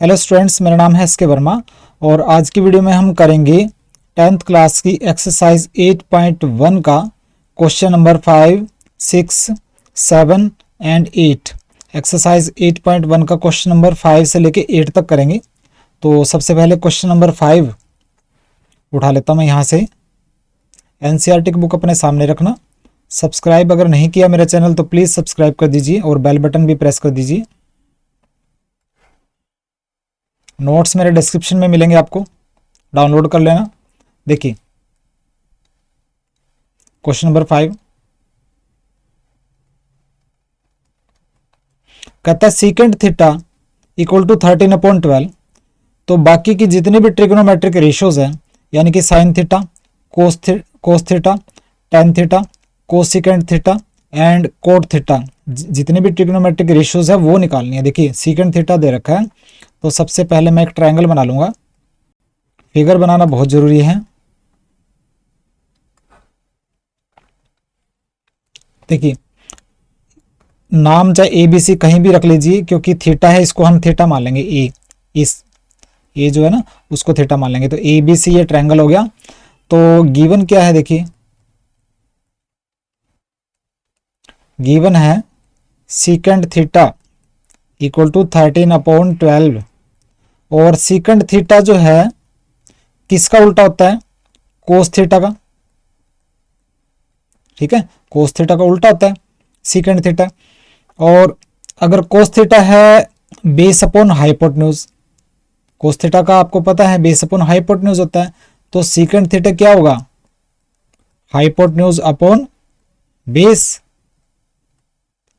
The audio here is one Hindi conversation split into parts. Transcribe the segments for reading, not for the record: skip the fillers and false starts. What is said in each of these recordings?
हेलो स्टूडेंट्स, मेरा नाम है एसके वर्मा और आज की वीडियो में हम करेंगे 10th क्लास की एक्सरसाइज 8.1 का क्वेश्चन नंबर 5, 6, 7 एंड 8। एक्सरसाइज 8.1 का क्वेश्चन नंबर 5 से लेके 8 तक करेंगे। तो सबसे पहले क्वेश्चन नंबर 5 उठा लेता हूँ मैं यहाँ से। एनसीईआरटी की बुक अपने सामने रखना। सब्सक्राइब अगर नहीं किया मेरा चैनल तो प्लीज़ सब्सक्राइब कर दीजिए और बेल बटन भी प्रेस कर दीजिए। नोट्स मेरे डिस्क्रिप्शन में मिलेंगे, आपको डाउनलोड कर लेना। देखिए क्वेश्चन नंबर 5 कहता है सीकेंट थीटा इक्वल टू 13/12। तो बाकी की जितनी भी ट्रिग्नोमेट्रिक रेशियोज हैं, यानी कि sine theta, cos theta, tan theta, cosecant theta and cot theta, जितने भी ट्रिग्नोमेट्रिक रेशियोज है वो निकालनी है। देखिए सीकेंट थीटा दे रखा है, तो सबसे पहले मैं एक ट्रायंगल बना लूंगा। फिगर बनाना बहुत जरूरी है। देखिए नाम चाहे ए बी सी कहीं भी रख लीजिए, क्योंकि थीटा है, इसको हम थीटा मान लेंगे। ए जो है ना उसको थीटा मान लेंगे। तो ए बी सी ये ट्रायंगल हो गया। तो गिवन क्या है, देखिए गिवन है सीकेंट थीटा इक्वल टू 13/12 और सीकेंट थीटा जो है किसका उल्टा होता है? कोस थीटा का। ठीक है, कोस थीटा का उल्टा होता है सीकेंट थीटा। और अगर कोस थीटा है base upon hypotenuse, cos theta का आपको पता है बेस अपॉन हाइपोटेन्यूज होता है, तो सीकेंट थीटा क्या होगा? Hypotenuse upon base.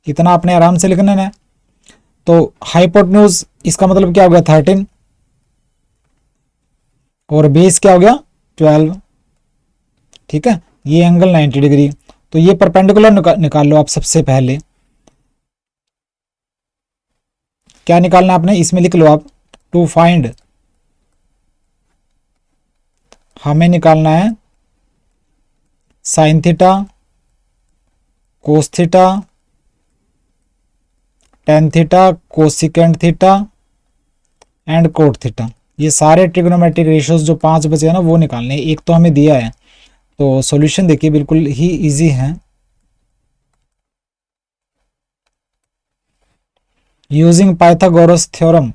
इतना आपने आराम से लिखना है। तो हाइपोटेन्यूज इसका मतलब क्या हो गया? 13 और बेस क्या हो गया? 12। ठीक है, ये एंगल 90 डिग्री। तो ये परपेंडिकुलर निकाल लो आप। सबसे पहले क्या निकालना है आपने? इसमें लिख लो आप, टू फाइंड हमें निकालना है sine theta, cos theta, tan theta, cosecant theta and cot theta. ये सारे ट्रिग्नोमेट्रिक रेशियोज जो 5 बचे हैं ना वो निकालने। एक तो हमें दिया है, तो सॉल्यूशन देखिए बिल्कुल ही इजी है। यूजिंग पाइथागोरस थ्योरम,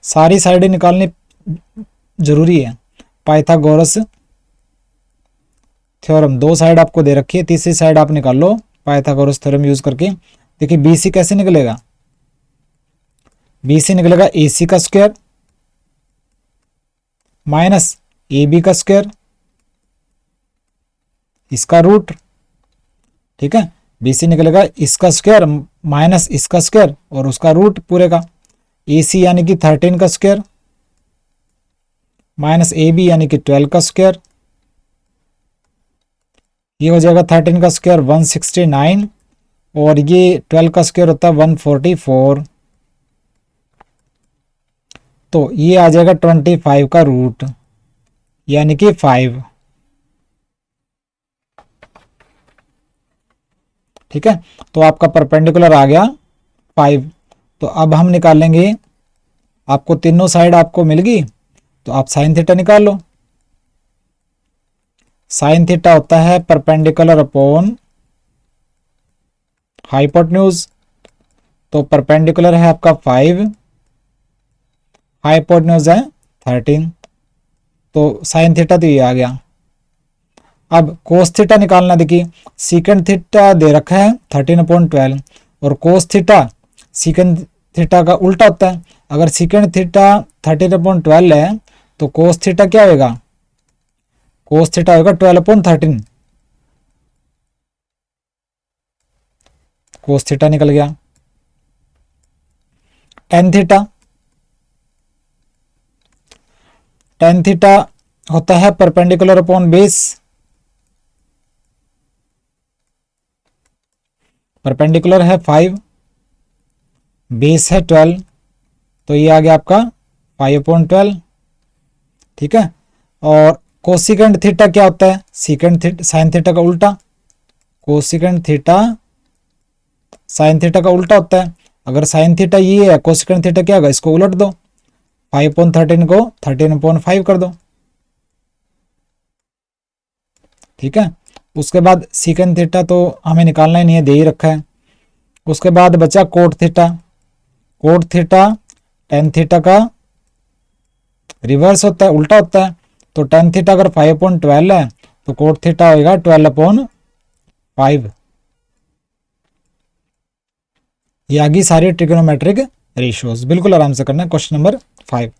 सारी साइडें निकालनी जरूरी है। पाइथागोरस थ्योरम 2 साइड आपको दे रखी है, तीसरी साइड आप निकाल लो पाइथागोरस थ्योरम यूज करके। देखिए बीसी कैसे निकलेगा? बीसी निकलेगा AC का स्क्वायर माइनस AB का स्क्वायर, इसका रूट। ठीक है, BC निकलेगा इसका स्क्वायर माइनस इसका स्क्वायर और उसका रूट पूरे का। AC यानी कि 13 का स्क्वायर माइनस AB यानी कि 12 का स्क्वायर। ये हो जाएगा 13 का स्क्वायर 169 और ये 12 का स्क्वायर होता है 144। तो ये आ जाएगा 25 का रूट यानी कि 5। ठीक है, तो आपका परपेंडिकुलर आ गया 5। तो अब हम निकालेंगे, आपको तीनों साइड आपको मिल गई, तो आप साइन थीटा निकाल लो। साइन थीटा होता है परपेंडिकुलर अपॉन हाइपोटेन्यूज। तो परपेंडिकुलर है आपका 5, हाइपोटेन्यूज है 13, तो साइन थीटा तो ये आ गया। अब कोस थीटा निकालना। देखिए सीकेंट थीटा दे रखा है 13/12 और कोस थीटा सीकेंट थीटा का उल्टा होता है। अगर सीकेंट थीटा 13/12 है तो कोस थीटा क्या होगा? कोस थीटा होगा 12/13। कोस थीटा निकल गया। टेन थीटा, टेन थीटा होता है परपेंडिकुलर अपॉन बेस। परपेंडिकुलर है 5, बेस है 12, तो ये आ गया आपका 5/12। ठीक है, और कोसिकेंट थीटा क्या होता है? सीकेंट थीटा साइन थीटा का उल्टा। कोसिकेंट थीटा साइन थीटा का उल्टा होता है। अगर साइन थीटा ये है, कोसेकेंड थीटा क्या होगा, इसको उलट दो, 5/13 को 13/5 कर दो, ठीक है। उसके बाद सीकेंड थीटा तो हमें निकालना ही नहीं है, दे ही रखा है। उसके बाद बचा cot theta. Cot theta tan theta का रिवर्स होता है, उल्टा होता है। तो टेन थीटा अगर 5/12 है तो कोट थीटा होगा 12/5। ये आ गई सारी ट्रिग्नोमेट्रिक रेशियोज। बिल्कुल आराम से करना है। Question number 5।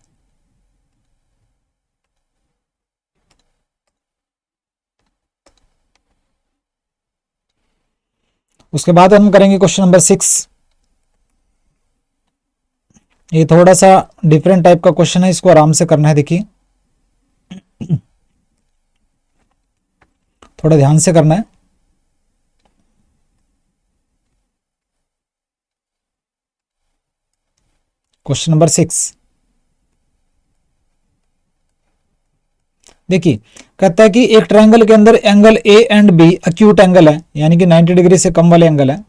उसके बाद हम करेंगे क्वेश्चन नंबर 6। ये थोड़ा सा डिफरेंट टाइप का क्वेश्चन है, इसको आराम से करना है। देखिए थोड़ा ध्यान से करना है। क्वेश्चन नंबर 6 देखिए, कहता है कि एक ट्रायंगल के अंदर angle A and B acute angle है, यानी कि 90 डिग्री से कम वाले एंगल है,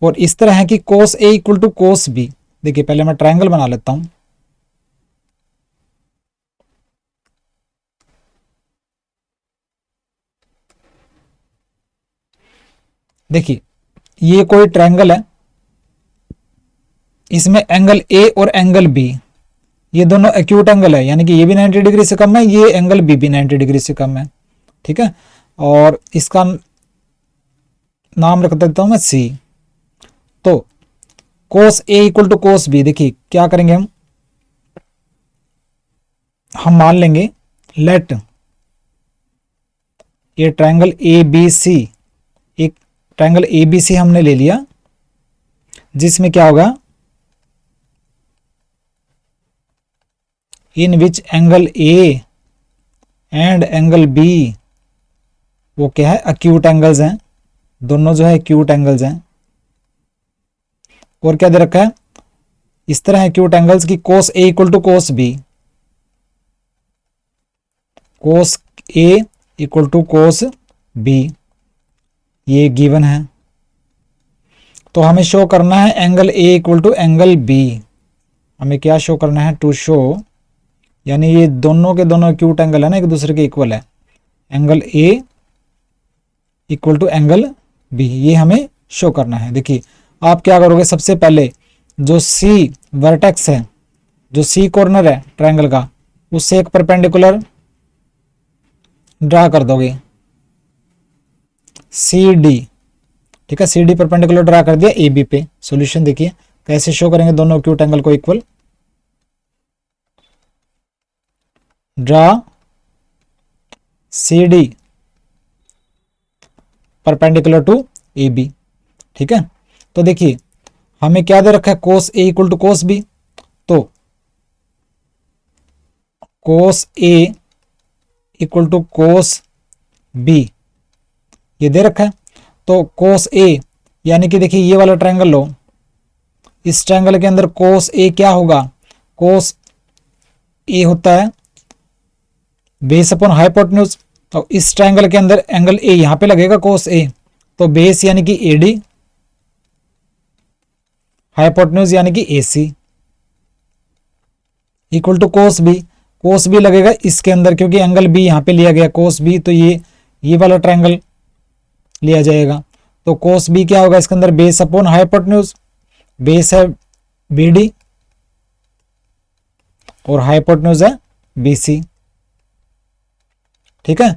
और इस तरह है कि कोस A equal to cos B. देखिए पहले मैं ट्रायंगल बना लेता हूं। देखिए ये कोई ट्रायंगल है, इसमें एंगल ए और एंगल बी ये दोनों एक्यूट एंगल है, यानी कि ये भी 90 डिग्री से कम है, ये एंगल बी भी 90 डिग्री से कम है, ठीक है। और इसका नाम रख देता हूं मैं सी। तो cos A equal to cos B, देखिए क्या करेंगे हम मान लेंगे लेट ये ट्रायंगल ए बी सी, एक ट्रायंगल ए बी सी हमने ले लिया, जिसमें क्या होगा, in which angle A and angle B वो क्या है, अक्यूट एंगल्स हैं, दोनों जो है अक्यूट एंगल्स हैं। और क्या दे रखा है, इस तरह अक्यूट एंगल्स की cos A equal to cos B, cos A equal to cos B, ये गिवन है। तो हमें शो करना है angle A equal to angle B. हमें क्या शो करना है, टू शो, यानी ये दोनों के दोनों एक्यूट एंगल है ना, एक दूसरे के इक्वल है, angle A equal to angle B, ये हमें शो करना है। देखिए आप क्या करोगे, सबसे पहले जो सी वर्टेक्स है, जो सी कॉर्नर है ट्रायंगल का, उससे एक परपेंडिकुलर ड्रा कर दोगे, सी डी, ठीक है। सी डी परपेंडिकुलर ड्रा कर दिया ए बी पे। सॉल्यूशन देखिए कैसे शो करेंगे दोनों एक्यूट एंगल को equal. Draw C D perpendicular to A B, ठीक है। तो देखिए हमें क्या दे रखा है, cos A equal to cos B. तो cos A equal to cos B ये दे रखा है। तो कोस ए यानी कि देखिए ये वाला ट्रायंगल लो, इस ट्रायंगल के अंदर कोस ए क्या होगा, कोस ए होता है बेस अपॉन हाइपोटेन्यूज। तो इस ट्रायंगल के अंदर एंगल ए यहां पे लगेगा कोस ए, तो बेस यानी कि ए डी, हाइपोटेन्यूज यानी कि A C, equal to cos B. Cos B लगेगा इसके अंदर, क्योंकि एंगल बी यहां पे लिया गया कोस बी, तो ये वाला ट्रायंगल लिया जाएगा। तो कोस बी क्या होगा इसके अंदर, बेस अपॉन हाइपोटेन्यूज, बेस है बी डी और हाइपोटेन्यूज है बी सी, ठीक है।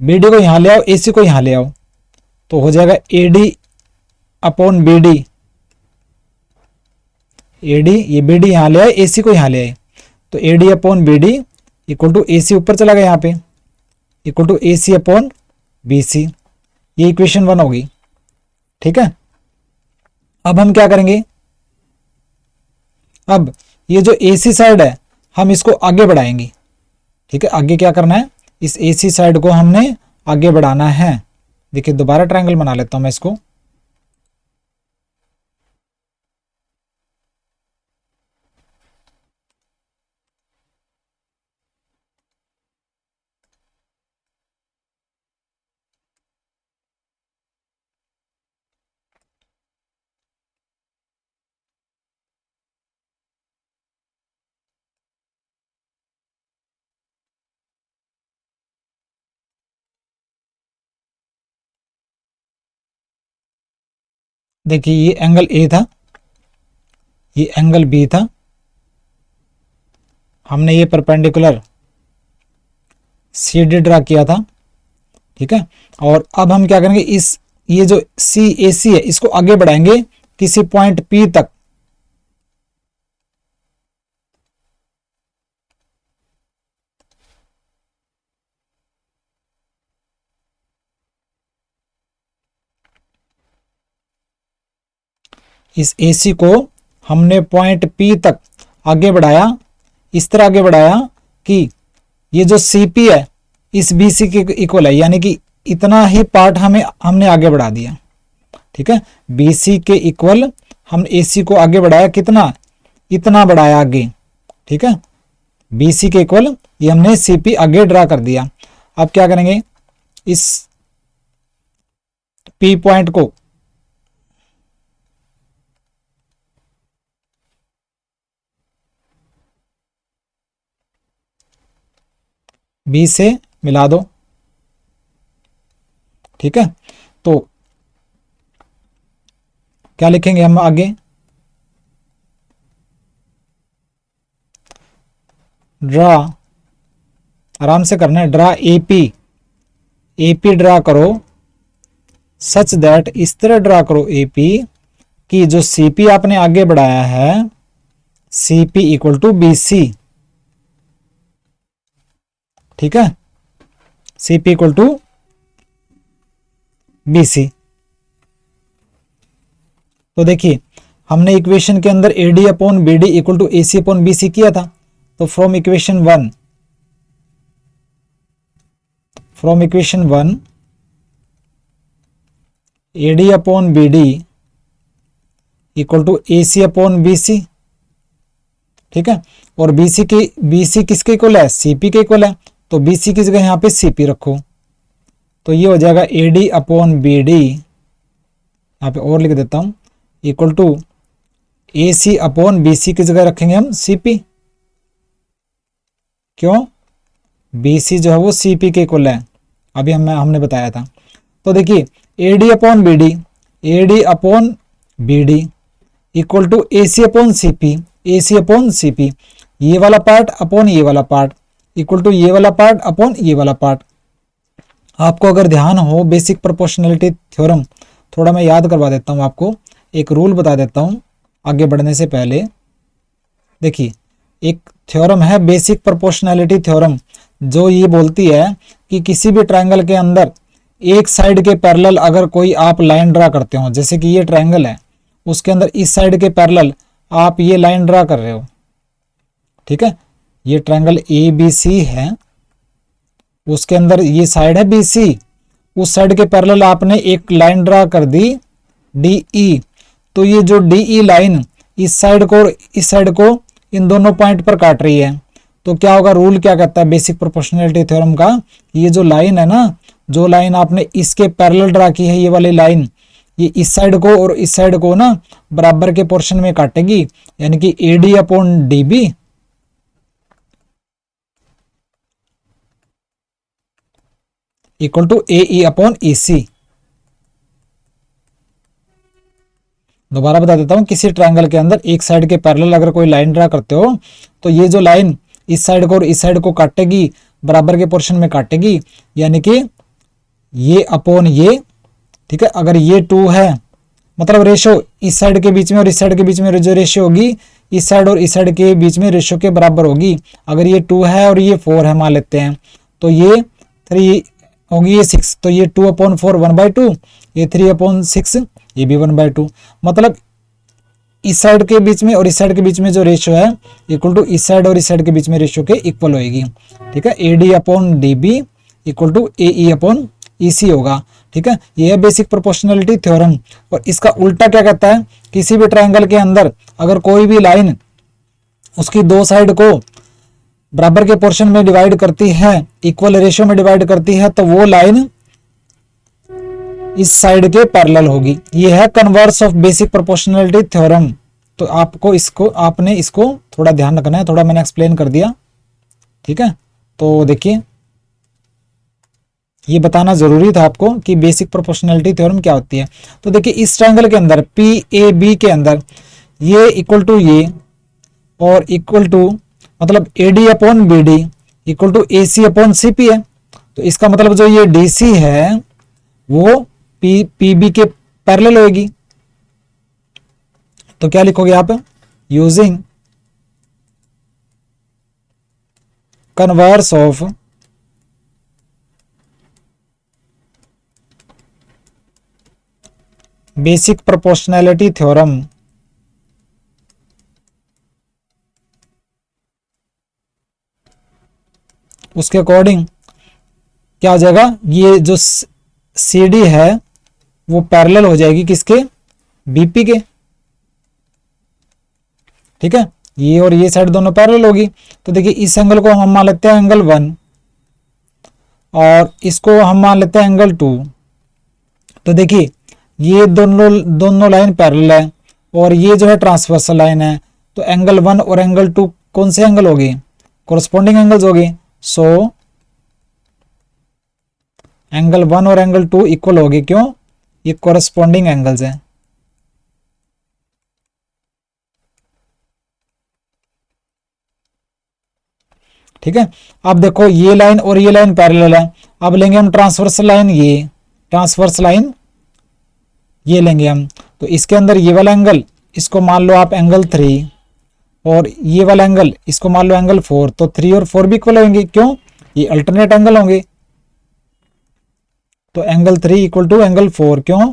बी डी को यहां ले आओ, ए सी को यहां ले आओ, तो हो जाएगा A D upon B D, A D, ये बी डी यहां ले आए, ए सी को यहां ले आए, तो A D upon B D equal to A C ऊपर चला गया यहाँ पे, equal to A C upon B C. ये इक्वेशन 1 होगी, ठीक है। अब हम क्या करेंगे, अब ये जो ए सी साइड है हम इसको आगे बढ़ाएंगे, ठीक है। आगे क्या करना है, इस ए सी साइड को हमने आगे बढ़ाना है। देखिए दोबारा ट्रायंगल बना लेता हूं मैं इसको। देखिए ये एंगल ए था, ये एंगल बी था, हमने ये परपेंडिकुलर सी डी ड्रा किया था, ठीक है। और अब हम क्या करेंगे, इस ये जो सी ए सी है इसको आगे बढ़ाएंगे किसी पॉइंट पी तक। इस AC को हमने पॉइंट P तक आगे बढ़ाया, इस तरह आगे बढ़ाया कि ये जो CP है इस BC के इक्वल है, यानी कि इतना ही पार्ट हमने आगे बढ़ा दिया, ठीक है। BC के इक्वल हम AC को आगे बढ़ाया, कितना, इतना बढ़ाया आगे, ठीक है। BC के इक्वल ये हमने CP आगे ड्रा कर दिया। अब क्या करेंगे, इस P पॉइंट को B से मिला दो, ठीक है। तो क्या लिखेंगे हम आगे, ड्रा, आराम से करना है, ड्रा AP ड्रा करो सच दैट, इस तरह ड्रा करो AP कि जो CP आपने आगे बढ़ाया है CP इक्वल टू BC, ठीक है। CP equal to BC। तो देखिए हमने इक्वेशन के अंदर AD upon BD equal to AC upon BC किया था। तो from equation one AD upon BD equal to AC upon BC, ठीक है। और BC किसके इक्वल है, CP के इक्वल है, तो BC की जगह यहाँ पे CP रखो, तो ये हो जाएगा AD अपॉन BD, यहाँ पे और लिख देता हूँ, equal to AC upon BC की जगह रखेंगे हम CP, क्यों, BC जो है वो CP के इक्वल है, अभी हमने बताया था। तो देखिए AD upon BD equal to AC upon CP, ये वाला पार्ट अपॉन ये वाला पार्ट इक्वल टू ये वाला पार्ट अपॉन ये वाला पार्ट। आपको अगर ध्यान हो बेसिक प्रोपोर्शनैलिटी थ्योरम, थोड़ा मैं याद करवा देता हूँ आपको, एक रूल बता देता हूँ आगे बढ़ने से पहले। देखिए एक थ्योरम है बेसिक प्रोपोर्शनैलिटी थ्योरम, जो ये बोलती है कि किसी भी ट्रायंगल के अंदर एक साइड के पैरेलल अगर कोई आप लाइन ड्रा करते हो, जैसे कि ये ट्रायंगल है उसके अंदर इस साइड के पैरेलल आप ये लाइन ड्रा कर रहे हो, ठीक है। ये ट्रायंगल ABC है, उसके अंदर ये साइड है BC, उस साइड के पैरेलल आपने एक लाइन ड्रा कर दी DE, तो ये जो DE लाइन इस साइड को और इस साइड को इन दोनों पॉइंट पर काट रही है। तो क्या होगा, रूल क्या कहता है बेसिक प्रोपोर्शनैलिटी थ्योरम का, ये जो लाइन है ना, जो लाइन आपने इसके पैरेलल ड्रा की है, ये वाली लाइन ये इस साइड को और इस साइड को ना बराबर के पोर्शन में काटेगी, यानी कि AD upon DB equal to AE upon EC। दोबारा बता देता हूं, किसी ट्रायंगल के अंदर एक साइड के पैरेलल अगर कोई लाइन ड्रा करते हो तो ये जो लाइन इस साइड को और इस साइड को काटेगी, बराबर के पोर्शन में काटेगी, यानी कि ये अपॉन ये, ठीक है। अगर ये 2 है मतलब रेशो इस साइड के बीच में और इस साइड के बीच में जो रेशो होगी इस साइड और इस साइड के बीच में रेशो के बराबर होगी। अगर ये 2 है और ये 4 है मान लेते हैं, तो ये 3 होगी, ये 6, तो ये 2 अपॉन 4 1/2, ये 3 अपॉन 6 ये भी 1/2। मतलब इस साइड के बीच में और इस साइड के बीच में जो रेशियो है इक्वल टू इस साइड और इस साइड के बीच में रेशियो के इक्वल होगी, ठीक है। AD upon DB equal to AE upon EC होगा, ठीक है। ये है बेसिक प्रोपोर्शनैलिटी थ्योरम। और इसका उल्टा क्या कहता है, किसी भी ट्रायंगल के अंदर अगर कोई भी लाइन उसकी दो साइड को बराबर के पोर्शन में डिवाइड करती है, इक्वल रेशियो में डिवाइड करती है, तो वो लाइन इस साइड के पैरेलल होगी। ये है converse of basic proportionality theorem. तो आपने इसको थोड़ा ध्यान रखना है, थोड़ा मैंने एक्सप्लेन कर दिया, ठीक है। तो देखिए ये बताना जरूरी था आपको कि बेसिक प्रोपोर्शनैलिटी थ्योरम क्या होती है। तो देखिए इस ट्रायंगल के अंदर पी ए बी के अंदर ये इक्वल टू ये और इक्वल टू मतलब A D upon B D equal to A C upon C P है। तो इसका मतलब जो ये डी सी है वो पी बी के पैरेलल होगी। तो क्या लिखोगे आप, using converse of basic proportionality theorem उसके अकॉर्डिंग क्या हो जाएगा, ये जो सी डी है वो पैरेलल हो जाएगी किसके, बीपी के। ठीक है, ये और ये साइड दोनों पैरेलल होगी। तो देखिए इस एंगल को हम मान लेते हैं एंगल 1 और इसको हम मान लेते हैं एंगल 2। तो देखिए ये दोनों दोनों लाइन पैरेलल है और ये जो है ट्रांसवर्सल लाइन है। तो एंगल 1 और एंगल 2 कौन से एंगल होगी, कोरस्पॉन्डिंग एंगल्स होगी। सो एंगल 1 और एंगल 2 इक्वल होगी, क्यों, ये कोरस्पॉन्डिंग एंगल्स हैं। ठीक है, अब देखो ये लाइन और ये लाइन पैरेलल है। अब लेंगे हम ट्रांसवर्स लाइन, ये ट्रांसवर्स लाइन ये लेंगे हम। तो इसके अंदर ये वाला एंगल इसको मान लो आप एंगल 3 और ये वाला एंगल इसको मान लो एंगल 4। तो 3 और 4 भी इक्वल होंगे, क्यों, ये अल्टरनेट एंगल होंगे। तो एंगल 3 इक्वल टू एंगल 4, क्यों,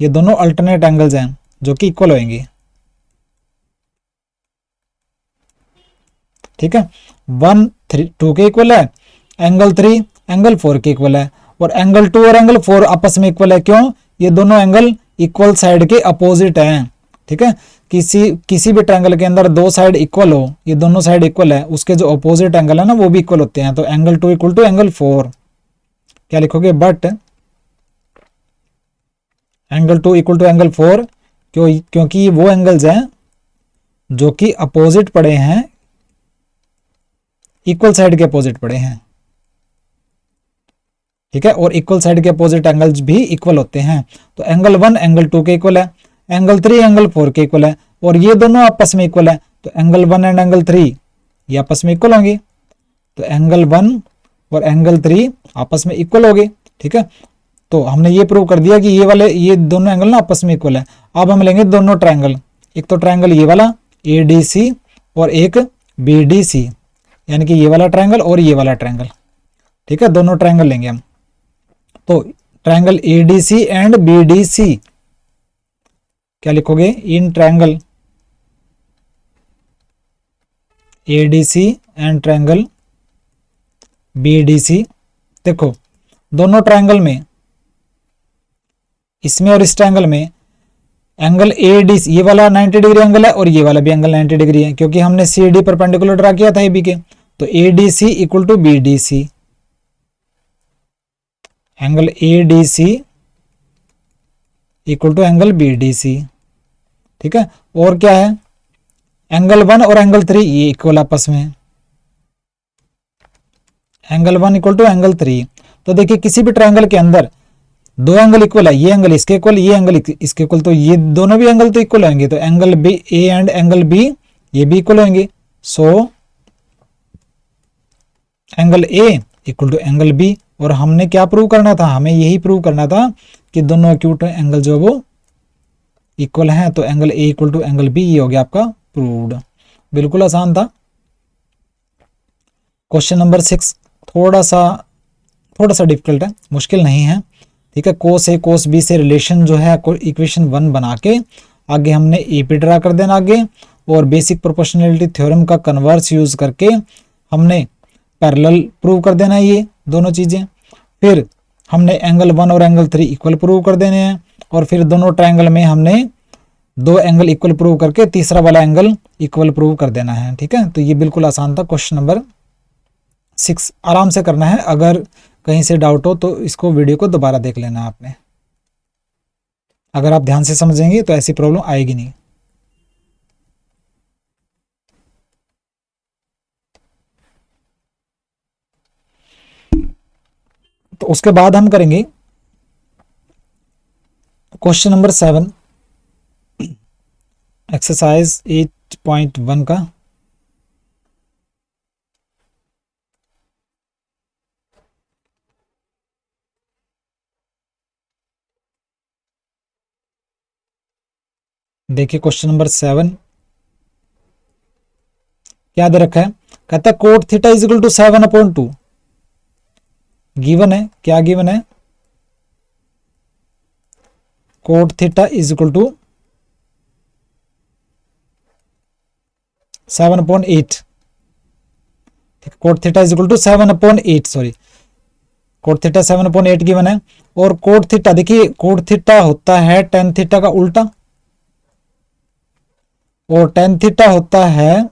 ये दोनों अल्टरनेट एंगल्स हैं जो कि इक्वल होंगे। ठीक है, 1 3 2 के इक्वल है, एंगल 3 एंगल 4 के इक्वल है और एंगल 2 और एंगल 4 आपस में इक्वल है, क्यों, ये दोनों एंगल इक्वल साइड के अपोजिट हैं। ठीक है, किसी भी ट्रायंगल के अंदर दो साइड इक्वल हो, ये दोनों साइड इक्वल है, उसके जो अपोजिट एंगल है ना वो भी इक्वल होते हैं। तो एंगल 2 इक्वल टू एंगल 4 क्या लिखोगे, but angle 2 equal to angle 4 क्योंकि वो एंगल्स हैं जो कि अपोजिट पड़े हैं, इक्वल साइड के अपोजिट पड़े हैं। ठीक है, और इक्वल साइड के अपोजिट एंगल्स भी इक्वल होते हैं। तो एंगल 1 एंगल 2 के इक्वल है, एंगल 3 एंगल 4 के इक्वल है और ये दोनों आपस में इक्वल है। तो एंगल 1 एंड एंगल 3 ये आपस में इक्वल होंगे। तो एंगल 1 और एंगल 3 आपस में इक्वल हो गए। ठीक है, तो हमने ये प्रूव कर दिया कि ये दोनों एंगल ना आपस में इक्वल है। अब हम लेंगे दोनों ट्रायंगल, एक तो ट्रायंगल ये वाला ए डी सी और एक बी डी सी, यानी कि ये वाला ट्रायंगल और ये वाला ट्रायंगल। ठीक है, दोनों ट्रायंगल लेंगे हम। तो triangle A D C and B D C क्या लिखोगे, in triangle A D C and triangle B D C. देखो दोनों ट्रायंगल में, इसमें और इस ट्रायंगल में एंगल ए डी ये वाला 90 डिग्री एंगल है और ये वाला भी एंगल 90 डिग्री है, क्योंकि हमने सी डी परपेंडिकुलर ड्रा किया था ए बी के। तो A D C equal to B D C, angle A D C equal to angle B D C. ठीक है, और क्या है, एंगल 1 और एंगल 3 ये इक्वल आपस में, एंगल 1 इक्वल टू एंगल 3। तो देखिए किसी भी ट्रायंगल के अंदर दो एंगल इक्वल है, ये एंगल इसके इक्वल, ये एंगल इसके इक्वल, तो ये दोनों भी एंगल तो इक्वल होंगे। तो angle B A and angle B ये भी इक्वल होंगे। So angle A equal to angle B. और हमने क्या प्रूव करना था, हमें यही प्रूव करना था कि दोनों एक्यूट एंगल जो वो इक्वल हैं। तो angle A equal to angle B, ये हो गया आपका प्रूव्ड। बिल्कुल आसान था। क्वेश्चन नंबर 6 थोड़ा सा डिफिकल्ट है, मुश्किल नहीं है। ठीक है, कोस ए कोस बी से रिलेशन जो है इक्वेशन 1 बना के आगे हमने ए पे ड्रा कर देना आगे, और बेसिक प्रोपोर्शनैलिटी थ्योरम का कन्वर्स यूज करके हमने पैरेलल प्रूव कर देना है ये दोनों चीजें। फिर हमने एंगल 1 और एंगल 3 इक्वल प्रूव कर देने हैं, और फिर दोनों ट्रायंगल में हमने दो एंगल इक्वल प्रूव करके तीसरा वाला एंगल इक्वल प्रूव कर देना है। ठीक है, तो ये बिल्कुल आसान था क्वेश्चन नंबर 6, आराम से करना है। अगर कहीं से डाउट हो तो इसको वीडियो को दोबारा देख लेना आपने। अगर आप ध्यान से समझेंगे तो ऐसी प्रॉब्लम आएगी नहीं। तो तो उसके बाद हम करेंगे क्वेश्चन नंबर 7 एक्सरसाइज 8.1 का। देखिए क्वेश्चन नंबर 7 क्या दे रखा है, कहता है cot theta is equal to 7/2। Given है, क्या गिवन है, cot theta is equal to 7/8। Cot theta is equal to 7/8, sorry, cot theta 7/8 given है। और कोट थीटा, देखिए कोट थीटा होता है टेन थीटा का उल्टा, और टेन थीटा होता है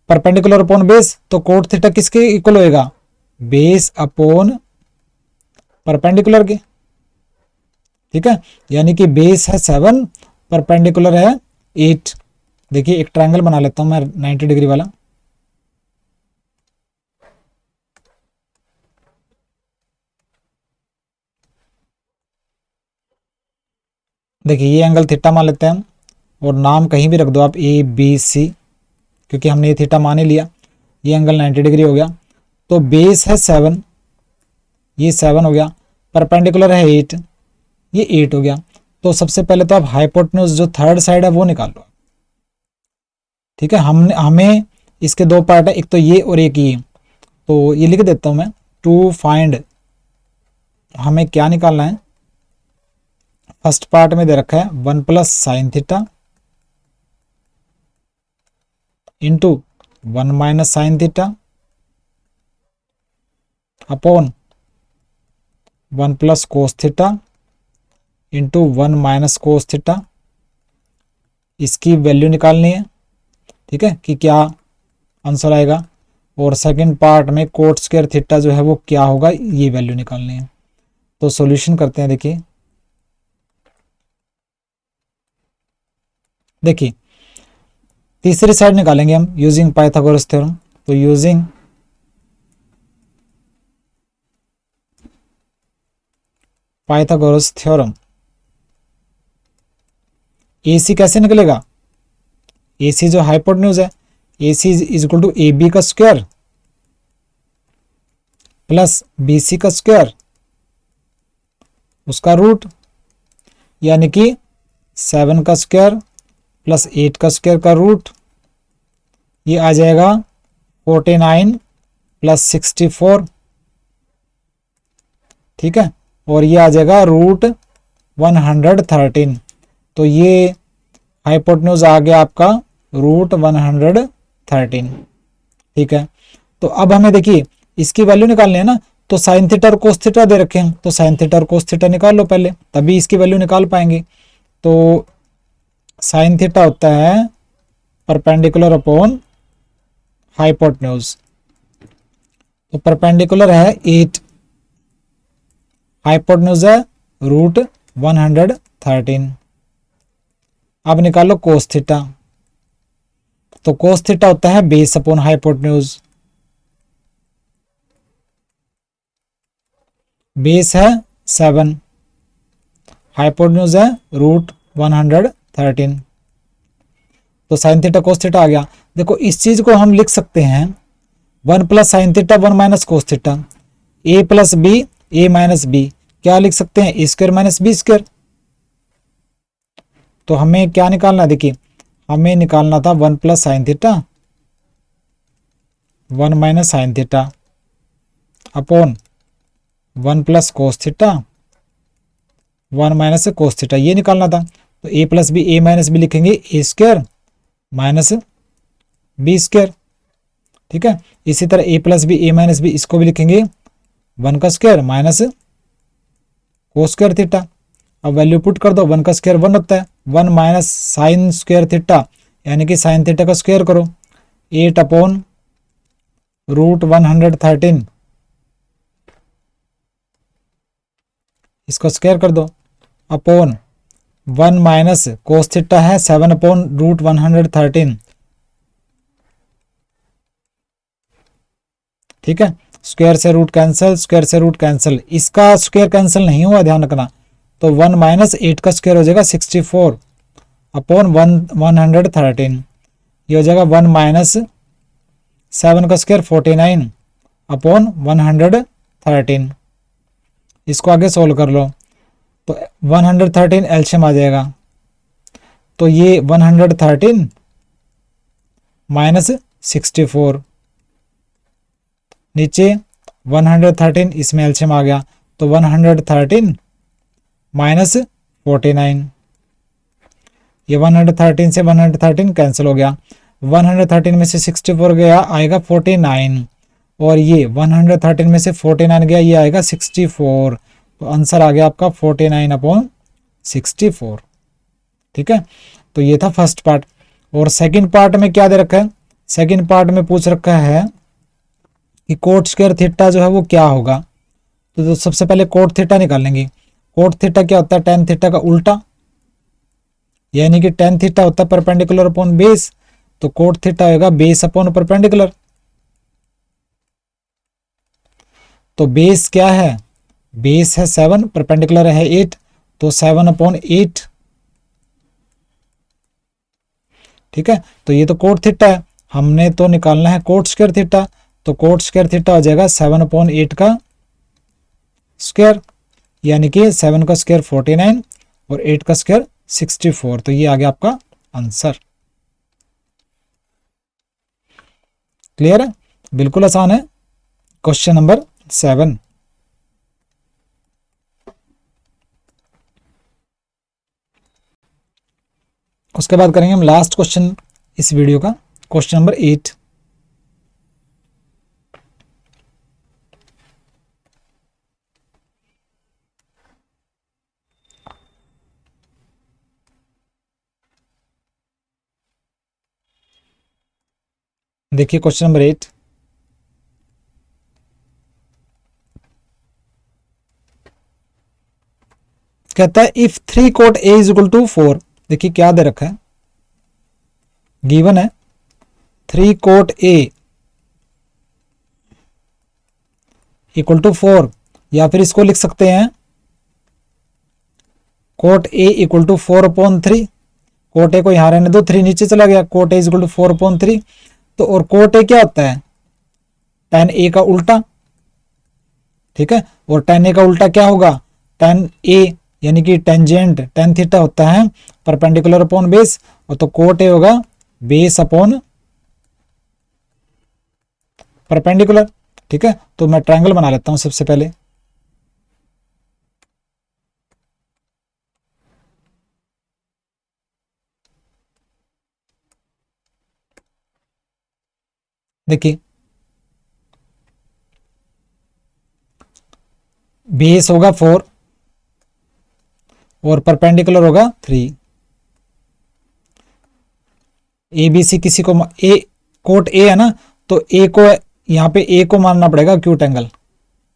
परपेंडिकुलर अपॉन बेस। तो कोट थीटा किसके इक्वल होएगा, बेस अपॉन परपेंडिकुलर के। ठीक है, यानी कि बेस है 7, परपेंडिकुलर है 8। देखिए एक ट्रायंगल बना लेता हूं मैं 90 डिग्री वाला। देखिए ये एंगल थीटा मान लेते हैं हम, और नाम कहीं भी रख दो आप, ए बी सी, क्योंकि हमने ये थीटा मान ही लिया। ये एंगल 90 डिग्री हो गया। तो बेस है 7, ये 7 हो गया, परपेंडिकुलर है 8, ये 8 हो गया। तो सबसे पहले तो आप हाइपोटेन्यूज जो थर्ड साइड है वो निकाल लो। ठीक है, हमें इसके दो पार्ट है, एक तो ये और एक ये। तो ये लिख देता हूं मैं, टू फाइंड, हमें क्या निकालना है। फर्स्ट पार्ट में दे रखा है 1 plus sine theta into 1 minus sine theta upon 1 plus cos theta into 1 minus cos theta. इसकी वैल्यू निकालनी है। ठीक है, कि क्या आंसर आएगा। और सेकंड पार्ट में कोट स्क्वायर थीटा जो है वो क्या होगा, ये वैल्यू निकालनी है। तो सॉल्यूशन करते हैं। देखिए तीसरी साइड निकालेंगे हम यूजिंग पाइथागोरस थ्योरम। तो यूजिंग पाइथागोरस थ्योरम, AC कैसे निकलेगा, AC जो हाइपोटेन्यूज है, AC is equal to AB का स्क्वायर प्लस BC का स्क्वायर उसका रूट, यानी कि 7 का स्क्वायर प्लस 8 का स्क्वायर का रूट, ये आ जाएगा 49 प्लस 64। ठीक है, और ये आ जाएगा रूट 113। तो ये हाइपोटेन्यूज आ गया आपका रूट 113। ठीक है, तो अब हमें देखिए इसकी वैल्यू निकालनी है ना। तो साइन थीटा और कोस थीटा दे रखे हैं, तो साइन थीटा और कोस थीटा निकाल लो पहले, तभी इसकी वैल्यू निकाल पाएंगे। तो साइन थीटा होता है परपेंडिकुलर अपॉन हाइपोटेन्यूज। तो परपेंडिकुलर है 8, हाइपोटेन्यूज है रूट 113। अब निकालो कोस थीटा। तो कोस थीटा होता है बेस अपॉन हाइपोटेन्यूज। बेस है 7, हाइपोटेन्यूज है रूट 113। तो साइन थीटा कोस थीटा आ गया। देखो इस चीज को हम लिख सकते हैं 1 plus sine theta 1 minus cos theta, A plus B A minus B, क्या लिख सकते हैं, A square minus B square. तो हमें क्या निकालना है, देखिए हमें निकालना था 1 plus sine theta 1 minus sine theta upon 1 plus cos theta 1 minus cos theta, ये निकालना था। तो ए plus B A minus B लिखेंगे, ए स्क्वायर माइनस बी स्क्वायर। ठीक है, इसी तरह ए plus B A minus B, इसको भी लिखेंगे 1 का square minus cos square theta. अब वैल्यू पुट कर दो, 1 का स्क्वायर 1 होता है, 1 माइनस साइन स्क्वायर थीटा, यानी कि साइन थीटा का स्क्वायर करो, 8 अपॉन रूट 113, इसको स्क्वायर कर दो, अपॉन 1 माइनस कोस थीटा है 7 अपॉन रूट 113। ठीक है, स्क्वायर से रूट कैंसिल, स्क्वायर से रूट कैंसिल, इसका स्क्वायर कैंसिल नहीं हुआ, ध्यान रखना। तो 1 माइनस 8 का स्क्वायर हो जाएगा 64 अपॉन 113। ये हो जाएगा 1 माइनस 7 का स्क्वायर 49 अपॉन 113। इसको आगे सोल्व कर लो तो 113 एलसीएम आ जाएगा। तो ये 113 माइनस 64, नीचे 113 इसमें एलसीएम आ गया तो 113 माइनस 49, ये 113 से 113 कैंसिल हो गया। 113 में से 64 गया आएगा 49 और ये 113 में से 49 गया ये आएगा 64। तो आंसर आ गया आपका 49 अपॉन 64। ठीक है, तो ये था फर्स्ट पार्ट। और सेकंड पार्ट में क्या दे रखा है, सेकंड पार्ट में पूछ रखा है कि कोट स्क्वायर थीटा जो है वो क्या होगा। तो सबसे पहले कोट थीटा निकालेंगे। कोट थीटा क्या होता है, टेन थीटा का उल्टा, यानी कि टेन थीटा होता है परपेंडिकुलर अपॉन बेस, तो कोट थीटा होगा बेस अपॉन परपेंडिकुलर। तो बेस क्या है, बेस है 7, परपेंडिकुलर है 8, तो 7 अपॉन 8। ठीक है, तो ये तो कोट थीटा है, हमने तो निकालना है कोट स्क्वायर थीटा। तो कोट स्क्वायर थीटा हो जाएगा 7 अपॉन 8 का स्क्वायर, यानी कि 7 का स्क्वायर 49 और 8 का स्क्वायर 64। तो ये आ गया आपका आंसर। क्लियर है, बिल्कुल आसान है। Question number 7। उसके बाद करेंगे हम लास्ट क्वेश्चन इस वीडियो का, क्वेश्चन नंबर 8। देखिए क्वेश्चन नंबर 8, कहता है if 3 cot A is equal to 4। देखिए क्या दे रखा है, गिवन है 3 कोट ए इक्वल टू 4, या फिर इसको लिख सकते हैं cot A equal to 4 upon 3। Cot A को यहां रहने दो, 3 नीचे चला गया, cot A is equal to 4 upon 3। तो और कोट ए क्या होता है, tan ए का उल्टा। ठीक है, और tan ए का उल्टा क्या होगा, tan ए यानी कि टेंजेंट tan थीटा होता है परपेंडिकुलर अपॉन बेस, और तो कोट ए होगा बेस अपॉन परपेंडिकुलर। ठीक है, तो मैं ट्रायंगल बना लेता हूं सबसे पहले। देखिए बेस होगा 4 और परपेंडिकुलर होगा 3। ए बी सी किसी को ए कोट ए है ना, तो ए को यहां पे ए को मानना पड़ेगा एक्यूट एंगल,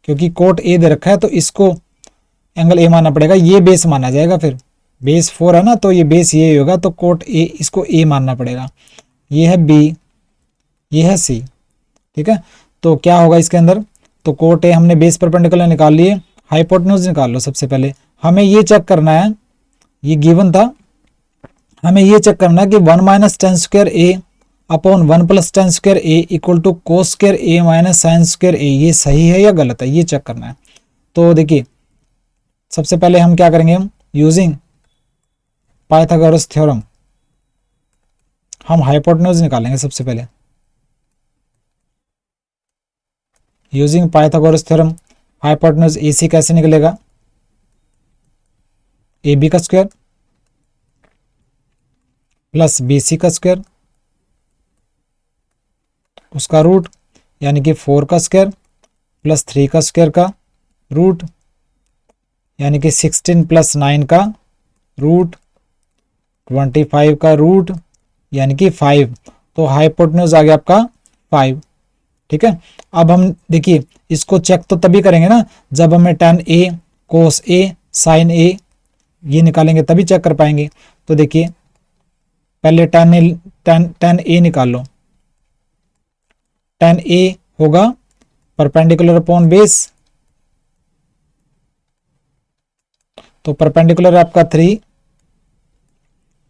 क्योंकि कोट ए दे रखा है तो इसको एंगल ए मानना पड़ेगा, ये बेस माना जाएगा। फिर बेस 4 है ना, तो ये बेस ये होगा, तो कोट ए इसको ए मानना पड़ेगा। ये है बी, ये है सी। ठीक है, तो क्या होगा इसके अंदर, तो कोट ए हमने बेस परपेंडिकुलर निकाल लिए, हाइपोटेन्यूज निकाल लो। सबसे पहले हमें ये चेक करना है, ये गिवन था, हमें ये चेक करना है कि 1 minus tan square A upon 1 plus tan square A equal to cos square A minus sine square A, ये सही है या गलत है, ये चेक करना है। तो देखिए सबसे पहले हम क्या करेंगे, हम यूजिंग पाइथागोरस थ्योरम हम हाइपोटेन्यूज निकालेंगे सबसे पहले। Using Pythagoras theorem hypotenuse AC कैसे निकलेगा, AB का स्क्वायर प्लस BC का स्क्वायर उसका रूट, यानी कि 4 का स्क्वायर प्लस 3 का स्क्वायर का रूट, यानी कि 16 प्लस 9 का रूट, 25 का रूट, यानी कि 5। तो हाइपोटेन्यूज आ गया आपका 5। ठीक है, अब हम देखिए इसको चेक तो तभी करेंगे ना जब हमें tan A cos A sin A ये निकालेंगे, तभी चेक कर पाएंगे। तो देखिए पहले tan A निकाल लो। tan A होगा परपेंडिकुलर अपॉन बेस, तो परपेंडिकुलर आपका 3,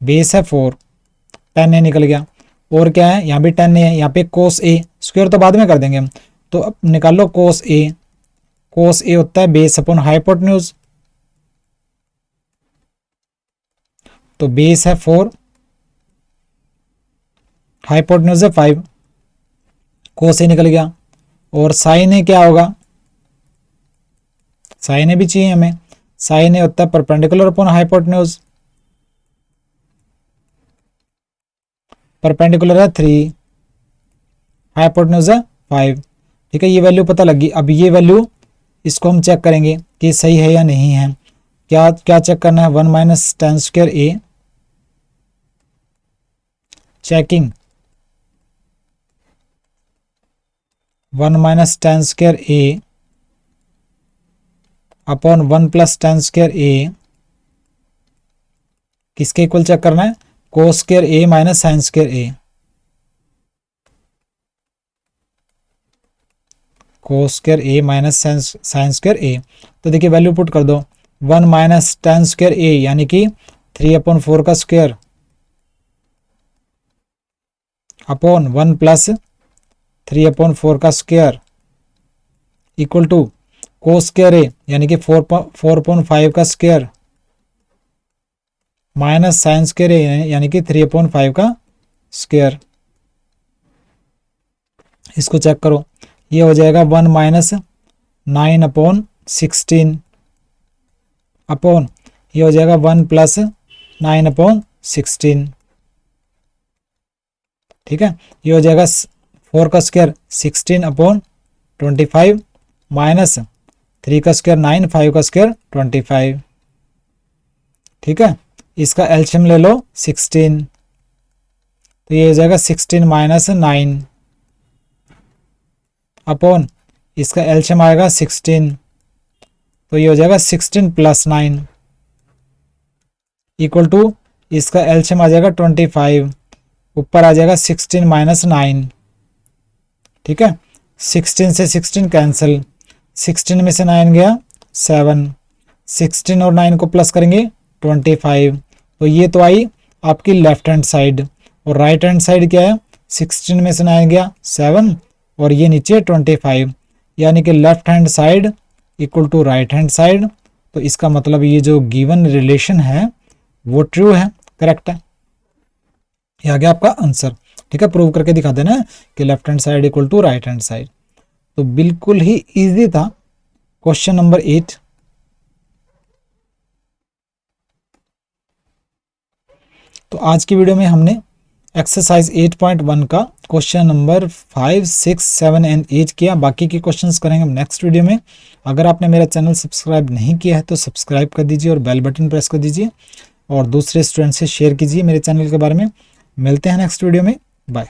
बेस है 4, 10 ए निकल गया। और क्या है, यहाँ भी 10 ए है, यहाँ पे कोस ए, स्क्वायर तो बाद में कर देंगे हम, तो अब निकाल लो कोस ए। कोस ए होता है बेस अपॉन हाइपोटेन्यूज, तो बेस है 4, हाइपोटेन्यूज है 5, कोस ए निकल गया। और साइन ए क्या होगा, साइन ए भी चाहिए हमें, साइन ए होता है परपेंडिकुलर अपॉन हाइपोटेन्यूज, परपेंडिकुलर है 3, हाइपोटेन्यूज है 5। ठीक है, ये वैल्यू पता लगी। अब ये वैल्यू इसको हम चेक करेंगे कि सही है या नहीं है। क्या क्या चेक करना है, 1 minus tan square A, checking 1 minus tan square A upon 1 plus tan square ए, किसके इक्वल चेक करना है, कोस square A minus sine square A, cos square A minus sine square ए। तो देखिए वैल्यू पुट कर दो, 1 माइनस टेन स्क्वायर ए यानी कि 3/4 का स्क्वायर अपॉन 1 प्लस 3/4 का square equal to cos square A यानी कि 4/5 का square minus sine square A यानी कि 3/5 का स्क्वायर। इसको चेक करो, ये हो जाएगा 1 माइनस 9/16 अपॉन, ये हो जाएगा 1 प्लस 9/16। ठीक है, ये हो जाएगा 4 का स्क्वायर 16/25 माइनस 3 का स्क्वायर 9, 5 का स्क्वायर 25। ठीक है, इसका एलसीएम ले लो 16, तो ये हो जाएगा 16 माइनस 9 अपॉन, इसका एलसीएम आएगा 16, तो ये हो जाएगा 16 प्लस 9 इक्वल टू, इसका एलसीएम आ जाएगा 25, ऊपर आ जाएगा 16 माइनस 9। ठीक है, 16 से 16 कैंसिल, 16 में से 9 गया 7, 16 और 9 को प्लस करेंगे 25, तो ये तो आई आपकी लेफ्ट हैंड साइड। और राइट हैंड साइड क्या है, 16 में से 9 गया 7 और ये नीचे 25, यानी कि left hand side equal to right hand side. तो इसका मतलब ये जो गिवन रिलेशन है वो ट्रू है, करेक्ट है। ये आ गया आपका आंसर। ठीक है, प्रूव करके दिखा देना कि left hand side equal to right hand side. तो बिल्कुल ही इजी था क्वेश्चन नंबर 8। तो आज की वीडियो में हमने एक्सरसाइज 8.1 का क्वेश्चन नंबर 5, 6, 7 एंड 8 किया। बाकी के क्वेश्चंस करेंगे हम नेक्स्ट वीडियो में। अगर आपने मेरा चैनल सब्सक्राइब नहीं किया है तो सब्सक्राइब कर दीजिए और बेल बटन प्रेस कर दीजिए और दूसरे स्टूडेंट से शेयर कीजिए मेरे चैनल के बारे में। मिलते हैं नेक्स्ट वीडियो में, बाय।